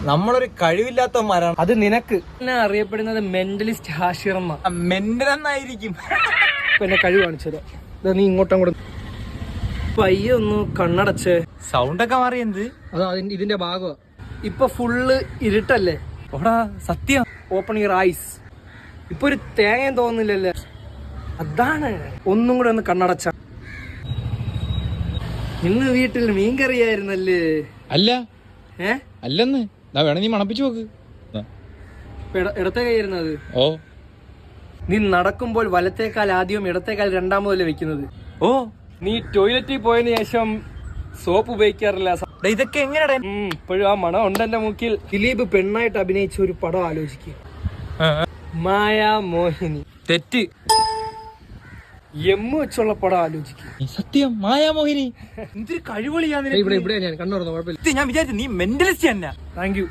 നമ്മളൊരു കഴിവില്ലാത്തവന്മാരാണ്. അത് നിനക്ക് അറിയപ്പെടുന്നത് മെന്റലിസ്റ്റ് ഹാഷിർ എന്ന. മെന്റൽ എന്നായിരിക്കും. പിന്നെ കഴിവ് കാണിച്ചത് നീ ഇങ്ങോട്ടും കൂടെ പയ്യെ ഒന്ന് കണ്ണടച്ച്. സൗണ്ടൊക്കെ മാറിയെന്ത്? അതാ ഇതിന്റെ ഭാഗം. ഇപ്പൊ ഫുള്ള് ഇരുട്ടല്ലേ? ഓടാ സത്യം. Open your eyes. ഇപ്പൊ ഒരു തേങ്ങയും തോന്നുന്നില്ലല്ലേ? അതാണ്. ഒന്നും കൂടെ ഒന്ന് കണ്ണടച്ച. ഇന്ന് വീട്ടിൽ മീൻകറിയായിരുന്നല്ലേ? അല്ല അല്ലെന്ന് വേണേ നീ മണപ്പിച്ചു നോക്ക്. ഇടത്തെ കൈയായിരുന്നത്. ഓ, നീ നടക്കുമ്പോൾ വലത്തേക്കാൽ ആദ്യം ഇടത്തേക്കാൽ രണ്ടാമതല്ലേ വെക്കുന്നത്? ഓ, നീ ടോയ്ലറ്റിൽ പോയതിനു ശേഷം സോപ്പ് ഉപയോഗിക്കാറില്ല. ഇതൊക്കെ എങ്ങനെയാ? ഇപ്പോഴും ആ മണം ഉണ്ട് എന്റെ മൂക്കിൽ. ദിലീപ് പെണ്ണായിട്ട് അഭിനയിച്ച ഒരു പടം ആലോചിക്കുക. മായാമോഹിനി. തെറ്റ്. എമ്മ് വെച്ചുള്ള പടം ആലോചിക്കുക. സത്യം. മായാമോഹിനി എന്തൊരു കഴിവളിയാ. ഇവിടെ ഞാൻ കണ്ണു തുറന്നു. കുഴപ്പമില്ല. ഞാൻ വിചാരിച്ചു നീ മെന്റലിസ്റ്റ് തന്നെ. Thank you.